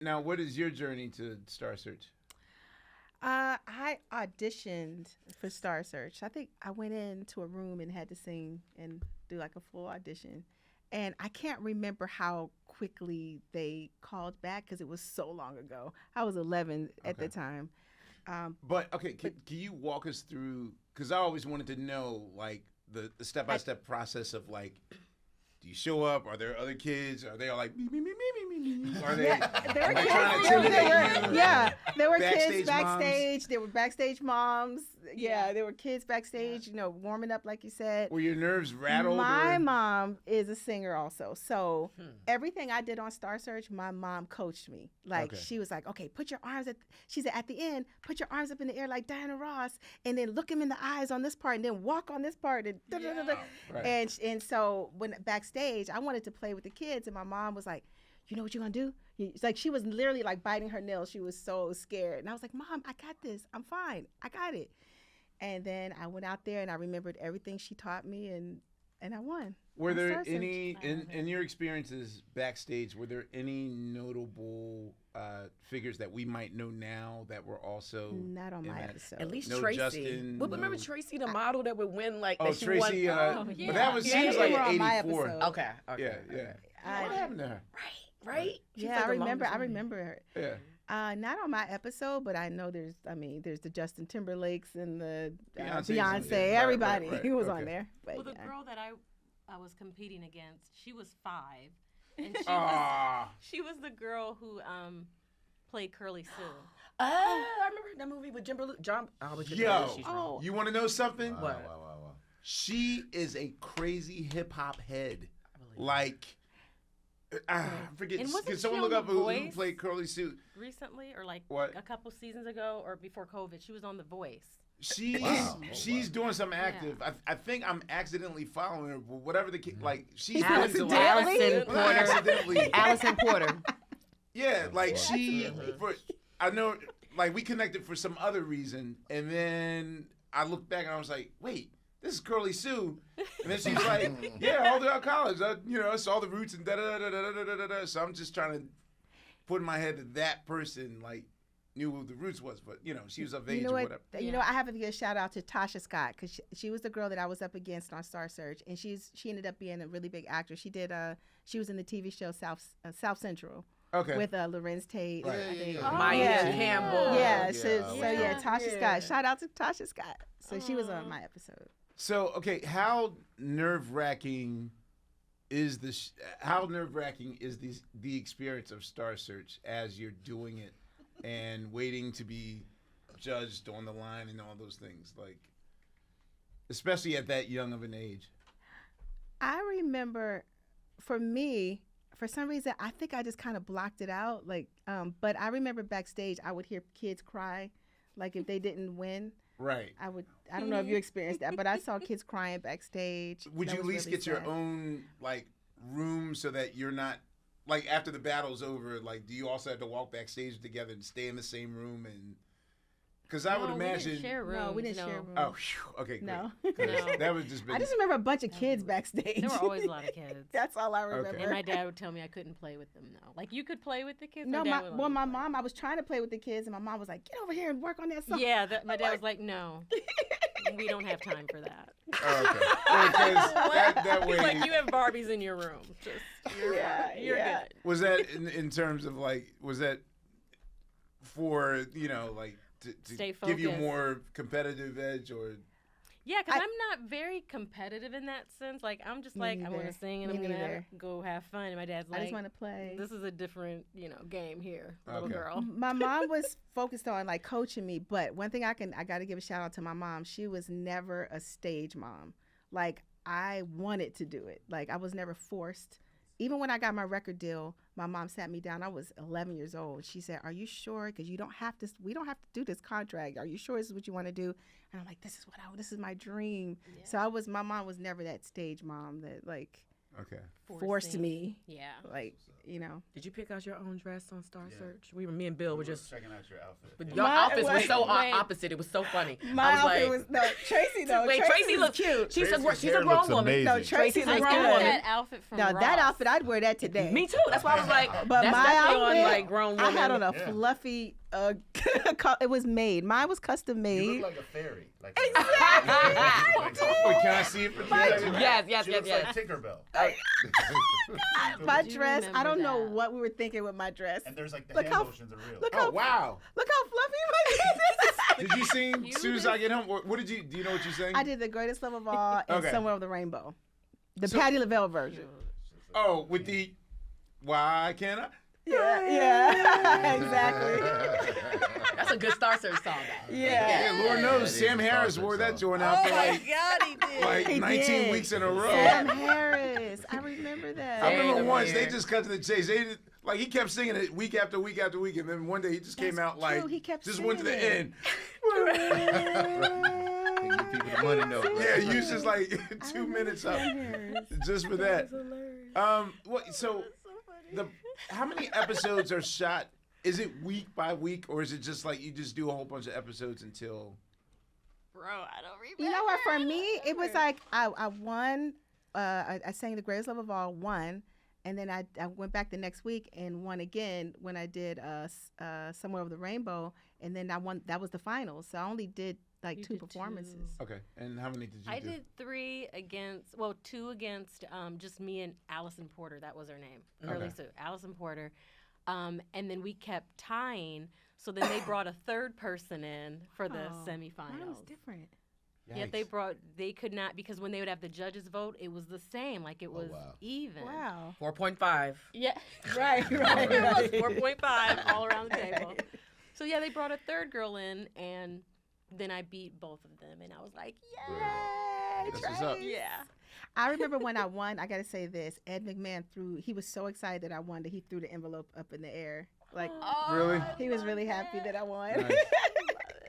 Now, what is your journey to Star Search? I auditioned for Star Search. I think I went into a room and had to sing and do like a full audition. And I can't remember how quickly they called back because it was so long ago. I was 11 at the Okay. time. But okay, But can you walk us through? Because I always wanted to know like the step by at step process of like, do you show up? Are there other kids? Are they all like me me me me me me me? Are they? Yeah, there Are were they kids. trying to There intimidate were, you? yeah, there were Backstage kids moms? backstage. There were backstage moms. Yeah, there were kids backstage. You know, warming up like you said. Were your nerves rattled? My Or mom is a singer also. So everything I did on Star Search, my mom coached me. Like Okay. she was like, okay, put your arms she said at the end, put your arms up in the air like Diana Ross and then look him in the eyes on this part and then walk on this part and da, da, da, da. Right. And so when backstage, I wanted to play with the kids and my mom was like, you know what you're gonna do? It's like she was literally like biting her nails. She was so scared. And I was like, Mom, I got this. I'm fine. I got it. And then I went out there and I remembered everything she taught me and I won. Were on there Star Search. any in your experiences backstage? Were there any notable figures that we might know now that were also Not on in my that? episode. At least No Tracie. Justin, Well, remember no- Tracie, the model that would win like Oh, that she Tracie. won. But that was she was Yeah, like they were on my '84. episode. Okay. Okay. Yeah, yeah. I- What happened to her? Right. She's Yeah, like I the remember. longest I one. remember her. Yeah. Not on my episode, but I know there's. I mean, there's the Justin Timberlakes and the Beyonce's Beyonce. yeah, right, everybody right, right. who was Okay. on there. But Well, the yeah. girl that I was competing against, she was 5, and Ah. she was the girl who played Curly Sue. Oh, I remember that movie with John. I was Yo, she's Oh. you want to know something? What? Wow. She is a crazy hip hop head. Like, I forget. And wasn't Can she someone on look up The who Voice? played Curly Sue? Recently, or like What? a couple seasons ago, or before COVID, she was on The Voice. She's Wow. Oh, she's wow. doing something active. I think I'm accidentally following her, but whatever the like she's Allison, doing a lot. Allison Well, not Porter. accidentally. Allison Porter. Yeah, like she Absolutely. for I know like we connected for some other reason, and then I looked back and I was like, wait, this is Curly Sue, and then she's like, yeah, all throughout college, I saw the roots and da da da da da da da da. So I'm just trying to put in my head that that person like knew who the roots was, but she was of age You know or what? whatever. You know, I have to give a shout out to Tasha Scott because she was the girl that I was up against on Star Search, and she ended up being a really big actress. She was in the TV show South Central Okay. with Lorenz Tate. Right. I think. Oh, Maya yeah. Campbell. Yeah, Yeah, Tasha yeah. Scott. Shout out to Tasha Scott. So she was on my episode. So okay, how nerve wracking is the experience of Star Search as you're doing it and waiting to be judged on the line and all those things, like especially at that young of an age? I remember, for me, for some reason, I think I just kind of blocked it out. But I remember backstage, I would hear kids cry, like if they didn't win. Right. I don't know if you experienced that, but I saw kids crying backstage. Would That you at was least really get your sad. own like room so that you're not like after the battle's over? Like, do you also have to walk backstage together and stay in the same room? And because I would No, imagine. we didn't share rooms. No, we didn't share rooms. Oh, phew, okay, great. No. 'Cause No. that was just. I just remember a bunch of kids backstage. There were always a lot of kids. That's all I remember. Okay. And my dad would tell me I couldn't play with them. No, like you could play with the kids. No, dad would let me my play. mom, I was trying to play with the kids, and my mom was like, "Get over here and work on that song." Yeah, my dad was like, "No, we don't have time for that." Oh, okay. Well, 'cause that way. He's like, "You have Barbies in your room. Just you're you're yeah. good." Was that in terms of like? Was that for like to Stay give you focused. more competitive edge or? Yeah, because I- I'm not very competitive in that sense. Like I'm just Me like I want neither. to sing and Me I'm gonna neither. go have fun. And my dad's I like, just want to play. "This is a different game here, little Okay. girl." My mom was focused on like coaching me, but one thing I got to give a shout out to my mom. She was never a stage mom. Like I wanted to do it. Like I was never forced. Even when I got my record deal, my mom sat me down. I was 11 years old. She said, "Are you sure? Because we don't have to do this contract. Are you sure this is what you want to do?" And I'm like, "This is my dream." Yeah. So my mom was never that stage mom that like Okay. forced me. Yeah. Like, you know. Did you pick out your own dress on Star Search? Me and Bill were just checking out your outfit. But your My- outfits were wait, so wait. opposite. It was so funny. My I was outfit like, was no Tracy though. wait, Tracy was looks cute. She's Tracy's a hair grown looks woman. amazing. No, Tracy's I a a got grown good. woman. that outfit from Now Ross. that outfit I'd wear that today. Me too. That's why I was like, But that's my definitely outfit, on like grown woman. I had on a Yeah. fluffy. It was made. Mine was custom You made. look like a fairy. Like Wait, can I see it for a second? Yes. She looks like Tinkerbell. My Do dress. I remember don't know that. what we were thinking with my dress. And there's like the Look hand how- motions are real. Look Oh how wow! look how fluffy my dress is. Did you sing You "As Soon as I Get Home"? What did you? Do you know what you sang? I did the greatest love of all and Okay. Somewhere Over the Rainbow, the So- Patti LaBelle version. Oh, with the "Why Can't I?" Yeah, exactly. That's a good Star Search song. Though. Yeah. Yeah, Lord knows Yeah, Sam it is Harris Star wore Search that song. joint out for like God, he did. He 19 did. weeks in a row. Sam Harris. I remember that. I remember Sam once they Harris. just cut to the chase. They did, like he kept singing it week after week after week, and then one day he just came That's out like true, he kept just went to the singing end. Give people the money note. Yeah, you just like 2 minutes up just for that. What? So how many episodes are shot? Is it week by week, or is it just like you just do a whole bunch of episodes until? Bro, I don't remember. You know what? For me, it was like I won. I sang the greatest love of all, won, and then I went back the next week and won again when I did Somewhere Over the Rainbow, and then I won. That was the finals. So I only did like You two did performances. Okay, and how many did you I do? did 2 against just me and Allison Porter. That was her name. Okay. Sue, Allison Porter. And then we kept tying. So then they brought a third person in for the Oh, semifinals. Mine was different. Yet they could not, because when they would have the judges vote, it was the same. Like it was wow. even. Wow. 4.5. Yeah. Right. It was 4.5 all around the table. So yeah, they brought a third girl in, and then I beat both of them, and I was like, Yay, That's what's up. Trace. yeah. I remember when I won. I got to say this: Ed McMahon he was so excited that I won that he threw the envelope up in the air. Like Really? he was really happy that I won. Nice.